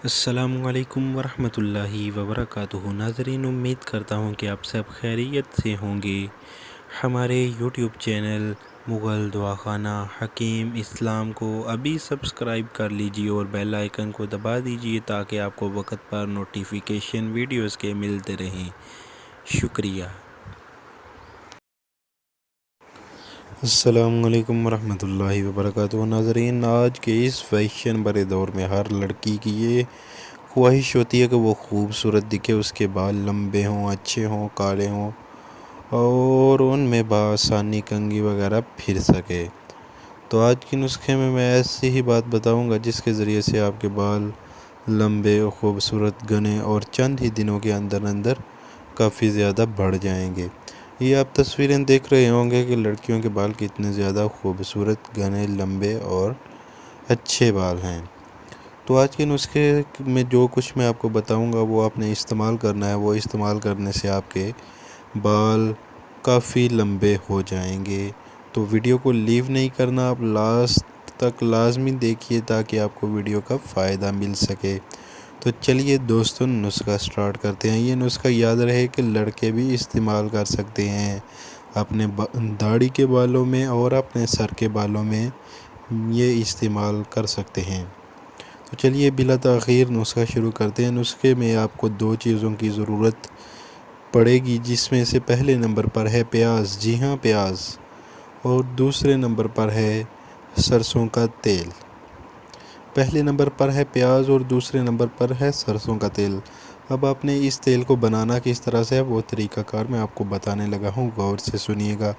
अस्सलामुअलैकुम वरहमतुल्लाहि वबरकातुहू। नाज़रीन, उम्मीद करता हूँ कि आप सब खैरियत से होंगे। हमारे यूट्यूब चैनल मुग़ल दुआखाना हकीम इस्लाम को अभी सब्सक्राइब कर लीजिए और बेल आइकन को दबा दीजिए ताकि आपको वक्त पर नोटिफिकेशन वीडियोस के मिलते रहें। शुक्रिया। अस्सलामुअलैकुम वरहमतुल्लाहि वबरकातुहू। नाज़रीन, आज के इस फैशन भरे दौर में हर लड़की की ये ख्वाहिश होती है कि वो खूबसूरत दिखे, उसके बाल लंबे हों, अच्छे हों, काले हों और उनमें बआसानी कंघी वगैरह फिर सके। तो आज के नुस्खे में मैं ऐसी ही बात बताऊंगा जिसके ज़रिए से आपके बाल लंबे, खूबसूरत, घने और चंद ही दिनों के अंदर अंदर काफ़ी ज़्यादा बढ़ जाएंगे। ये आप तस्वीरें देख रहे होंगे कि लड़कियों के बाल कितने ज़्यादा खूबसूरत, घने, लंबे और अच्छे बाल हैं। तो आज के नुस्खे में जो कुछ मैं आपको बताऊंगा वो आपने इस्तेमाल करना है। वो इस्तेमाल करने से आपके बाल काफ़ी लंबे हो जाएंगे। तो वीडियो को लीव नहीं करना, आप लास्ट तक लाजमी देखिए ताकि आपको वीडियो का फ़ायदा मिल सके। तो चलिए दोस्तों, नुस्खा स्टार्ट करते हैं। ये नुस्खा याद रहे कि लड़के भी इस्तेमाल कर सकते हैं। अपने दाढ़ी के बालों में और अपने सर के बालों में ये इस्तेमाल कर सकते हैं। तो चलिए बिला ताख़ीर नुस्खा शुरू करते हैं। नुस्खे में आपको दो चीज़ों की ज़रूरत पड़ेगी, जिसमें से पहले नंबर पर है प्याज, जी हाँ प्याज, और दूसरे नंबर पर है सरसों का तेल। पहले नंबर पर है प्याज और दूसरे नंबर पर है सरसों का तेल। अब आपने इस तेल को बनाना किस तरह से है वो तरीक़ाकार मैं आपको बताने लगा हूँ, गौर से सुनिएगा।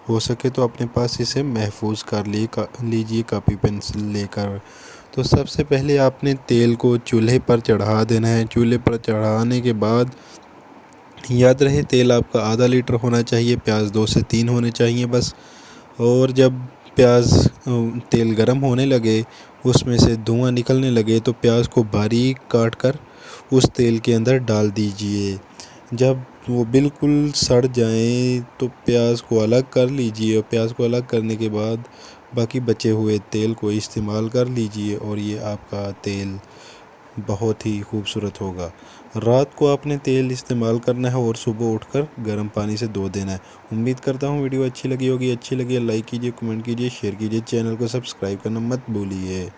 हो सके तो अपने पास इसे महफूज कर लीजिए कापी पेंसिल लेकर। तो सबसे पहले आपने तेल को चूल्हे पर चढ़ा देना है। चूल्हे पर चढ़ाने के बाद याद रहे तेल आपका आधा लीटर होना चाहिए, प्याज 2 से 3 होने चाहिए बस। और जब प्याज तेल गरम होने लगे, उसमें से धुआं निकलने लगे, तो प्याज को बारीक काट कर उस तेल के अंदर डाल दीजिए। जब वो बिल्कुल सड़ जाएं तो प्याज को अलग कर लीजिए और प्याज को अलग करने के बाद बाकी बचे हुए तेल को इस्तेमाल कर लीजिए और ये आपका तेल बहुत ही खूबसूरत होगा। रात को आपने तेल इस्तेमाल करना है और सुबह उठकर गर्म पानी से धो देना है। उम्मीद करता हूँ वीडियो अच्छी लगी होगी। अच्छी लगी लाइक कीजिए, कमेंट कीजिए, शेयर कीजिए, चैनल को सब्सक्राइब करना मत भूलिए।